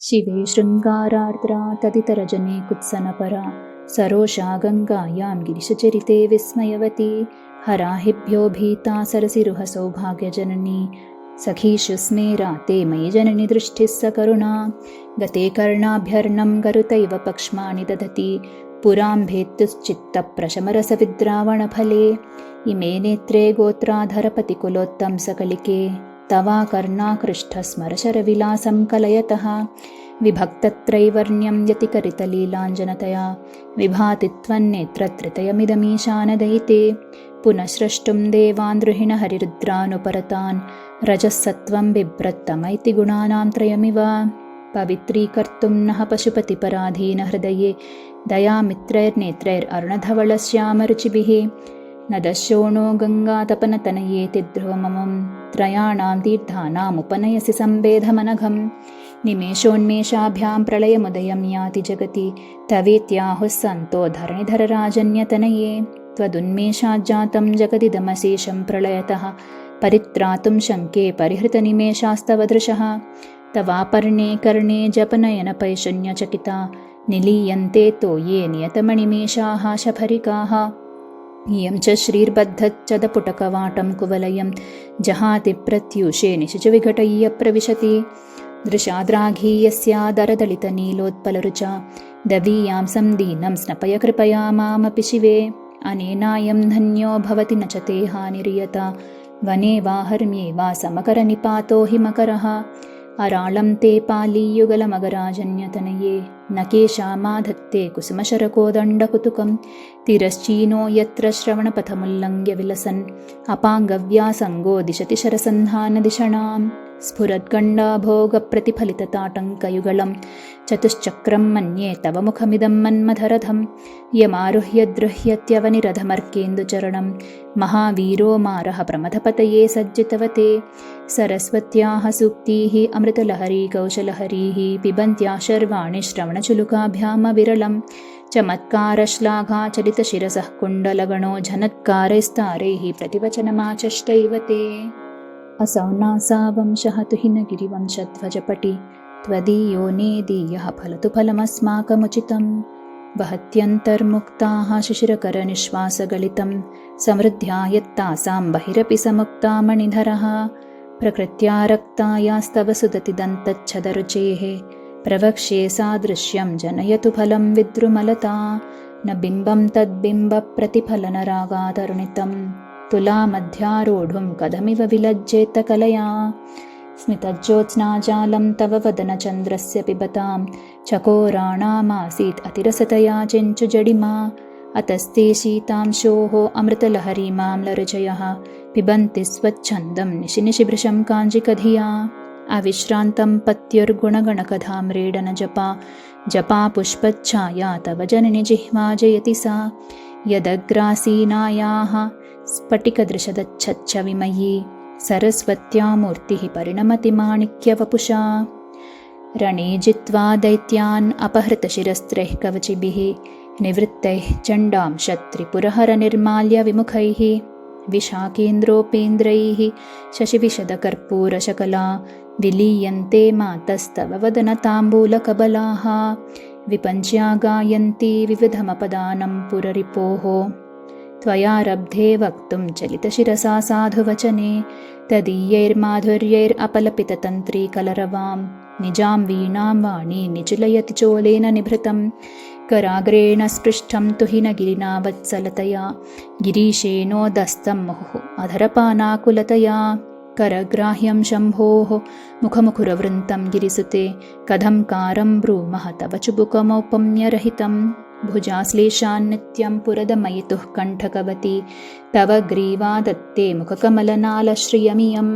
शिवे शृङ्गारार्द्रा तदितरजने कुत्सनपरा सरोषा गङ्गायां गिरिशचरिते विस्मयवती हराहिभ्यो भीता सरसिरुहसौभाग्यजननी सखीषु स्मेरा ते मयि जननि दृष्टिः सकरुणा गते कर्णाभ्यर्णं गरुतैव पक्ष्माणि दधति पुराम्भेत्तुश्चित्तप्रशमरसविद्रावणफले इमे नेत्रे गोत्राधरपतिकुलोत्तंसकलिके तवा कर्णाकृष्टस्मरशरविलासं कलयतः विभक्तत्रैवर्ण्यं यतिकरितलीलाञ्जनतया विभाति त्वन्नेत्रत्रितयमिदमीशानदयिते पुनः स्रष्टुं देवान् द्रुहिणहरिरुद्रानुपरतान् रजःसत्त्वं बिभ्रत्तमैति गुणानां त्रयमिव पवित्रीकर्तुं नः पशुपतिपराधीनहृदये दयामित्रैर्नेत्रैररुणधवलश्यामरुचिभिः न दशोणो गङ्गातपनतनयेति ध्रुवममं त्रयाणां तीर्थानामुपनयसि सम्भेदमनघं निमेषोन्मेषाभ्यां प्रलयमुदयं याति जगति तवेत्याहुः सन्तो धरणिधरराजन्यतनये त्वदुन्मेषाज्जातं जगदिदमशेषं प्रलयतः परित्रातुं शङ्के परिहृतनिमेषास्तव दृशः तवापर्णे कर्णे जपनयनपैशून्यचकिता निलीयन्ते तो ये नियतमणिमेषाः शफरिकाः इयं च श्रीर्बद्धच्चदपुटकवाटं कुवलयं जहाति प्रत्यूषे निशिचविघटय्य प्रविशति दृशाद्राघीयस्यादरदलितनीलोत्पलरुचा दवीयां संदीनं स्नपय कृपया मामपि शिवे अनेनायं धन्यो भवति न च ते हानिर्यता वने वा हर्म्ये वा समकरनिपातो हि मकरः अराळं ते पालीयुगलमगराजन्यतनये न केशामाधत्ते कुसुमशरकोदण्डकुतुकं तिरश्चीनो यत्र श्रवणपथमुल्लङ्घ्य विलसन् अपाङ्गव्यासङ्गो दिशति शरसन्धानदिषणां स्फुरद्गण्डाभोगप्रतिफलितताटङ्कयुगलं चतुश्चक्रं मन्ये तव मुखमिदं मन्मथरथं यमारुह्य द्रुह्यत्यवनिरधमर्केन्दुचरणं महावीरो मारः प्रमथपतये सज्जितवते सरस्वत्याः सूक्तीः अमृतलहरी कौशलहरीः पिबन्त्याः शर्वाणि श्रवणचुलुकाभ्यामविरलं चमत्कारश्लाघाचलितशिरसः कुण्डलगणो झनत्कारैस्तारैः प्रतिवचनमाचष्टैव ते असौ नासा वंशः तुहिनगिरिवंशध्वजपटि त्वदीयो नेदीयः फलतु फलमस्माकमुचितं वहत्यन्तर्मुक्ताः शिशिरकरनिश्वासगलितं समृद्ध्या यत्तासां बहिरपि समुक्ता मणिधरः प्रकृत्या रक्तायास्तव सुदति दन्तच्छदरुचेः प्रवक्ष्ये सादृश्यं जनयतु फलं विद्रुमलता न बिम्बं तद्बिम्बप्रतिफलनरागातरुणितं तुलामध्यारोढुं कथमिव विलज्जेत कलया स्मितज्योत्स्नाजालं तव वदनचन्द्रस्य पिबतां चकोराणामासीत् अतिरसतया चेञ्चुजडिमा अतस्ते शीतांशोः अमृतलहरीमाम्लरुचयः पिबन्ति स्वच्छन्दं निशिनिशिभृशं काञ्जिकधिया अविश्रान्तं पत्युर्गुणगणकथाम्रेडनजपा जपा पुष्पच्छाया तव जननि जिह्वा जयति सा यदग्रासीनायाः स्फटिकदृशदच्छच्च विमयी सरस्वत्या मूर्तिः परिणमति माणिक्यवपुषा रणे जित्वा दैत्यान् अपहृतशिरस्त्रैः कवचिभिः निवृत्तैः चण्डांशत्रिपुरहरनिर्माल्यविमुखैः विशाखेन्द्रोपेन्द्रैः शशिविशदकर्पूरशकला विलीयन्ते मातस्तव वदनताम्बूलकबलाः विपञ्च्या गायन्ती विविधमपदानं पुररिपोः त्वयारब्धे वक्तुं चलितशिरसा साधुवचने तदीयैर्माधुर्यैरपलपिततन्त्रीकलरवां निजां वीणां वाणी निचुलयति चोलेन निभृतं कराग्रेण स्पृष्टं तुहिनगिरिना वत्सलतया गिरीशेनोदस्तं मुहुः अधरपानाकुलतया करग्राह्यं शम्भोः मुखमुखुरवृन्तं गिरिसुते कथं कारं ब्रूमः तव चुबुकमौपम्यरहितं भुजाश्लेषान्नित्यं पुरदमयितुः कण्ठकवती तव ग्रीवा दत्ते मुखकमलनालश्रियमियं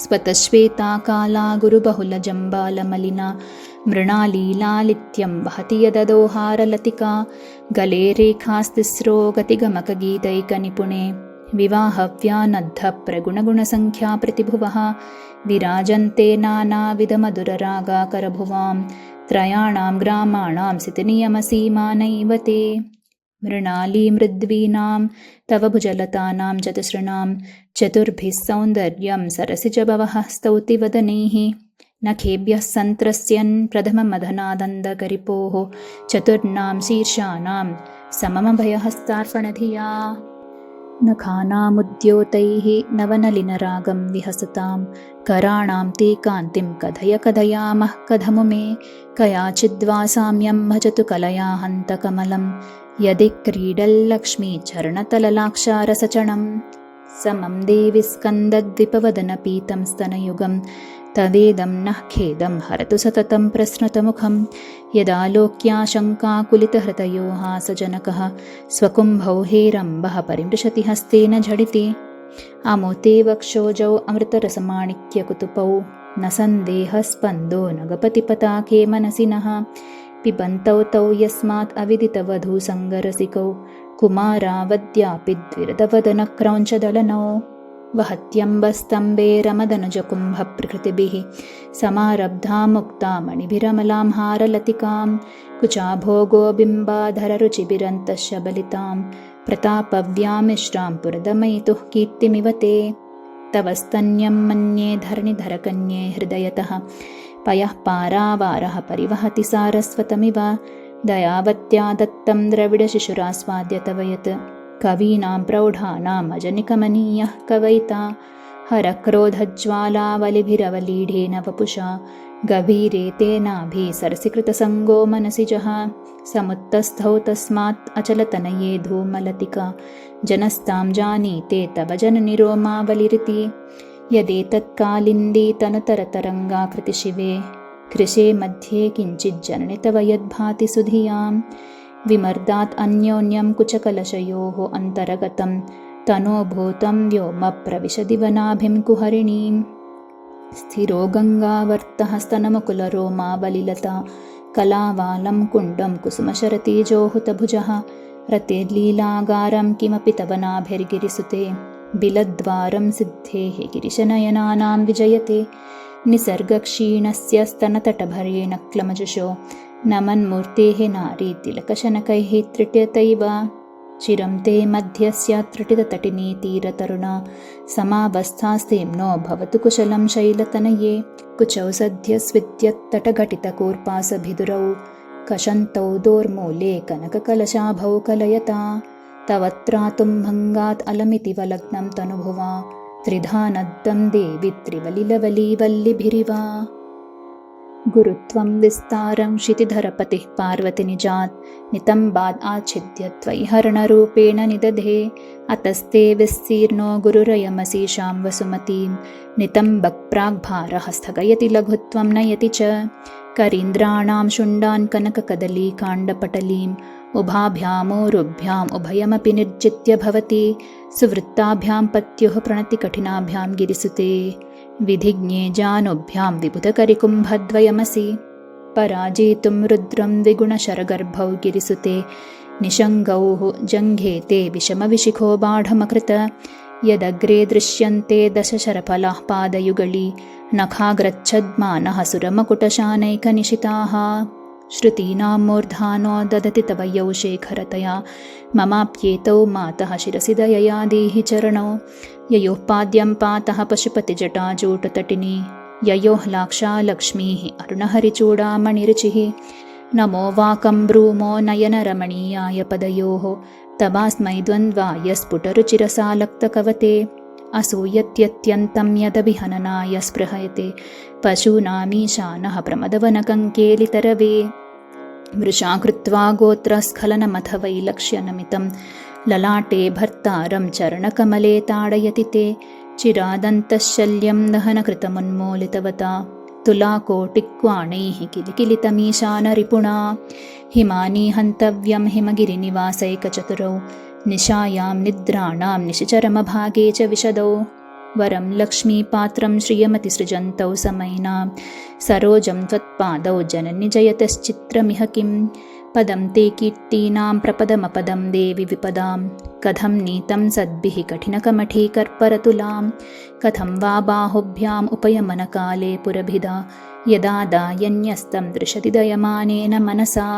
स्वतश्वेता काला गुरुबहुलजम्बालमलिना मृणालीलालित्यं वहति यददोहारलतिका गले रेखास्तिस्रो गतिगमकगीतैकनिपुणे विवाहव्यानद्धप्रगुणगुणसङ्ख्याप्रतिभुवः विराजन्ते नानाविधमधुररागाकरभुवां त्रयाणां ग्रामाणां सितिनियमसीमानैव ते मृणालीमृद्वीनां तव भुजलतानां चतुसृणां चतुर्भिः सौन्दर्यं सरसिजभवः स्तौति वदनैः नखेभ्यः सन्त्रस्यन् प्रथममधनादन्दकरिपोः चतुर्णां शीर्षाणां सममभयहस्तार्पणधिया नखानामुद्योतैः नवनलिनरागं विहसतां कराणां ते कान्तिं कथय कथयामः कथमुमे कयाचिद्वा साम्यं भजतु कलया हन्तकमलं यदि क्रीडल्लक्ष्मीचरणतललाक्षारसचणं समं देवि स्कन्दद्विपवदनपीतं स्तनयुगं तवेदं नः खेदं हरतु सततं प्रस्नतमुखं यदालोक्याशङ्काकुलितहृदयो हासजनकः स्वकुम्भौ हेरम्बः परिमृशति हस्तेन झटिति अमुते वक्षोजौ अमृतरसमाणिक्यकुतुपौ न सन्देहस्पन्दो न गपतिपताके मनसि नः पिबन्तौ तौ यस्मात् अविदितवधूसङ्गरसिकौ कुमारावद्यापि द्विरदवदनक्रौञ्चदलनौ वहत्यम्बस्तम्बेरमदनुजकुम्भप्रकृतिभिः समारब्धा मुक्ता मणिभिरमलां हारलतिकां कुचाभोगोबिम्बाधररुचिभिरन्तश्च बलितां प्रतापव्यामिश्रां पुरदमयितुः कीर्तिमिव ते तव स्तन्यं मन्ये धरणिधरकन्ये हृदयतः पयः पारावारः परिवहति सारस्वतमिव दयावत्या दत्तं द्रविडशिशुरास्वाद्य तव यत् कवीनां प्रौढानाम् अजनिकमनीयः कवयिता हरक्रोधज्वालावलिभिरवलीढेन वपुषा गभीरे तेनाभिः सरसीकृतसङ्गो मनसि जः समुत्तस्थौ तस्मात् अचलतनये धूमलतिका जनस्तां जानीते तव जननिरोमावलिरिति यदेतत्कालिन्दी तनुतरतरङ्गाकृतिशिवे कृशे मध्ये किञ्चिज्जननि तव यद्भाति सुधियां विमर्दात् अन्योन्यं कुचकलशयोः अन्तरगतं तनोभूतं व्योमप्रविशदिवनाभिं कुहरिणीं स्थिरो गङ्गावर्तः स्तनमुकुलरोमावलिलता कलावालं कुण्डं कुसुमशरतेजोहुतभुजः रतेर्लीलागारं किमपि तव नाभिर्गिरिसुते बिलद्वारं सिद्धेः गिरिशनयनानां विजयते निसर्गक्षीणस्य स्तनतटभरेण क्लमजुषो नमन्मूर्तेः नारी तिलकशनकैः त्रिटयतैव चिरं ते मध्यस्य त्रिटिततटिनी तीरतरुणा समावस्थास्तेम्नो भवतु कुशलं शैलतनये कुचौ सद्यस्विद्यत्तटघटितकूर्पासभिदुरौ कषन्तौ दोर्मूले कनककलशाभौ कलयता तव त्रातुं भङ्गात् अलमिति वलग्नं तनुभुवा त्रिधा नद्धं देवि त्रिवलिलवलीवल्लिभिरिवा गुरुत्वं विस्तारं क्षितिधरपतिः पार्वतीनिजात् नितम्बाद् आच्छिद्य त्वयिहरणरूपेण निदधे अतस्ते विस्तीर्णो गुरुरयमसीषां वसुमतीं नितम्बक्प्राग्भारः स्थगयति लघुत्वं नयति च करीन्द्राणां शुण्डान् कनककदलीकाण्डपटलीम् उभाभ्यामोरुभ्याम् उभयमपि निर्जित्य भवति सुवृत्ताभ्यां पत्युः प्रणतिकठिनाभ्यां गिरिसुते विधिज्ञे जानुभ्यां विबुधकरिकुम्भद्वयमसि पराजेतुं रुद्रं द्विगुणशरगर्भौ गिरिसुते निषङ्गौः जङ्घेते विषमविशिखो बाढमकृत यदग्रे दृश्यन्ते दशशरफलाः पादयुगली नखाग्रच्छद्मानः सुरमकुटशानैकनिशिताः श्रुतीनां मूर्धानो ददति तव यौ शेखरतया ममाप्येतौ मातः शिरसि दयया देहि चरणौ ययोः पाद्यं पातः पशुपतिजटाजूटतटिनी ययोः लाक्षालक्ष्मीः अरुणहरिचूडामणिरुचिः नमो वाकं ब्रूमो नयनरमणीयाय पदयोः तवास्मै द्वन्द्वाय स्फुटरुचिरसालक्तकवते असूयत्यत्यन्तं यदभिहननाय स्पृहयते पशूनामीशानः प्रमदवनकङ्केलितरवे मृषा कृत्वा गोत्रस्खलनमथ वैलक्ष्यनमितं ललाटे भर्तारं चरणकमले ताडयति ते चिरादन्तशल्यं दहनकृतमुन्मूलितवता तुलाकोटिक्वाणैः किलिकिलितमीशानरिपुणा हिमानी हन्तव्यं हिमगिरिनिवासैकचतुरौ निशायां निद्राणां निशिचरमभागे च विशदौ वरं लक्ष्मीपात्रं श्रियमतिसृजन्तौ समैनां सरोजं त्वत्पादौ जननि जयतश्चित्रमिह किं पदं ते कीर्तीनां प्रपदमपदं देवि विपदां कथं नीतं सद्भिः कठिनकमठीकर्परतुलां कथं वा बाहुभ्याम् उपयमनकाले पुरभिदा यदा दायन्यस्तं दृशति दयमानेन मनसा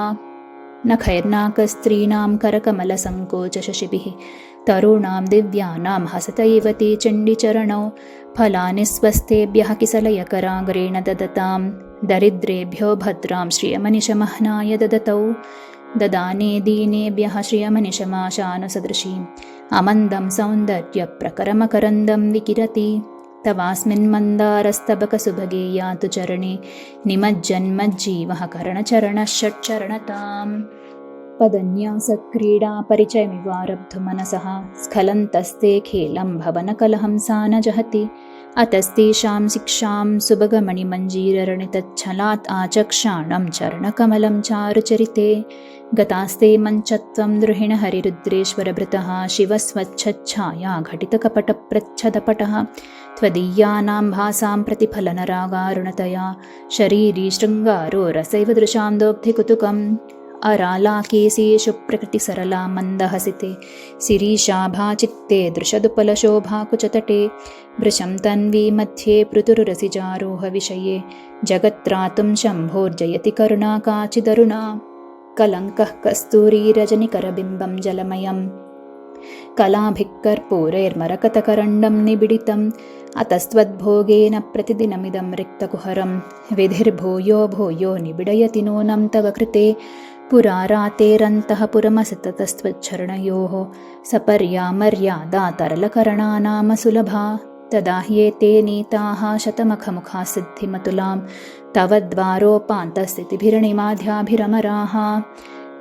नखैर्नाकस्त्रीणां करकमलसङ्कोचशशिभिः तरूणां दिव्यानां हसत इव ते चण्डिचरणौ फलानि स्वस्तेभ्यः किसलयकराग्रेण ददतां दरिद्रेभ्यो भद्रां श्रियमनिशमह्नाय ददतौ ददाने दीनेभ्यः श्रियमनिशमाशानुसदृशीम् अमन्दं सौन्दर्यप्रकरमकरन्दं विकिरति तवास्मिन् मन्दारस्तबकसुभगे यातु चरणे निमज्जन्मज्जीवः करणचरणः षट्चरणताम् पदन्यासक्रीडापरिचयमिवारब्धुमनसः स्खलन्तस्ते खेलं भवनकलहं सा न जहति अतस्तेषां शिक्षां सुभगमणिमञ्जीररणितच्छलात् आचक्षाणं चरणकमलं चारुचरिते गतास्ते मञ्चत्वं द्रुहिणहरिरुद्रेश्वरभृतः शिवस्वच्छच्छाया घटितकपटप्रच्छदपटः त्वदीयानां भासां प्रतिफलनरागारुणतया शरीरी शृङ्गारो रसैव दृशां दोग्धिकुतुकम् अरालाकेशेषु प्रकृतिसरला मन्दहसिते शिरीशाभाचित्ते दृशदुपलशोभाकुचतटे वृषं तन्वी मध्ये पृथुरसिजारोहविषये जगत्त्रातुं शम्भोर्जयति करुणा काचिदरुणा कलङ्कः कस्तूरीरजनिकरबिम्बं जलमयम् कलाभिः कर्पूरैर्मरकतकरण्डं निबिडितम् अतस्त्वद्भोगेन प्रतिदिनमिदं रिक्तकुहरं विधिर्भूयो भूयो निबिडयति नूनं तव कृते पुरारातेरन्तः पुरमसततस्त्वच्छरणयोः सपर्या मर्यादा तरलकरणानाम सुलभा तदा ह्येते नीताः शतमखमुखाः सिद्धिमतुलां तव द्वारोपान्तस्थितिभिरणिमाध्याभिरमराः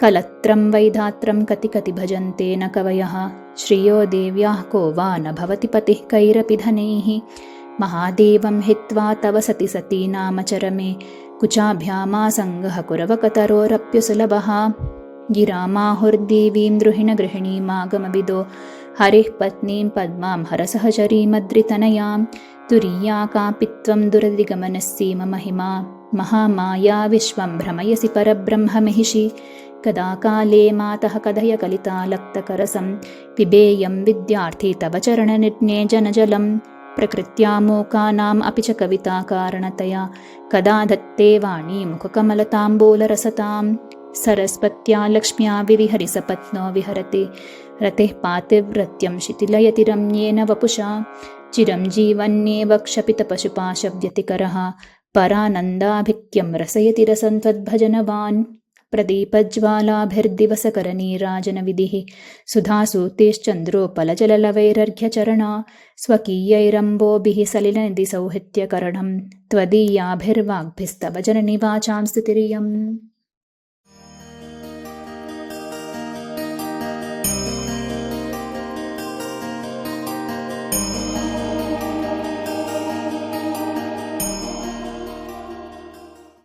कलत्रं वैधात्रं कति कति भजन्ते न कवयः श्रियो देव्याः को वा न भवति पतिः कैरपि धनैः महादेवं हित्वा तव सति सती नाम चरमे कुचाभ्यामासङ्गः कुरवकतरोरप्युसुलभः गिरामाहुर्देवीं द्रुहिणगृहिणीमागमविदो हरिः पत्नीं पद्मां हरसहचरीमद्रितनयां तुरीया कापि त्वं दुरधिगमनस्सीम महिमा महामाया विश्वं भ्रमयसि परब्रह्ममहिषि कदा काले मातः कदय कलितालक्तकरसं पिबेयं विद्यार्थी तव चरणनिर्णे जनजलं प्रकृत्या मूकानाम् अपि च कविताकारणतया कदा दत्ते वाणी मुखकमलताम्बूलरसतां सरस्वत्या लक्ष्म्या विविहरिसपत्नो विहरते रतेः पातिव्रत्यं शिथिलयति रम्येन वपुषा चिरं जीवन्येव क्षपितपशुपाशव्यतिकरः परानन्दाभिक्यं रसयति रसं त्वद्भजनवान् प्रदीपज्वालाभिर्दिवसकरनीराजनविधिः सुधासूतेश्चन्द्रोपलजललवैरर्घ्यचरणा स्वकीयैरम्बोभिः सलिलनिधिसौहित्यकरणं त्वदीयाभिर्वाग्भिस्तव जननि वाचां स्तुतिरियम्।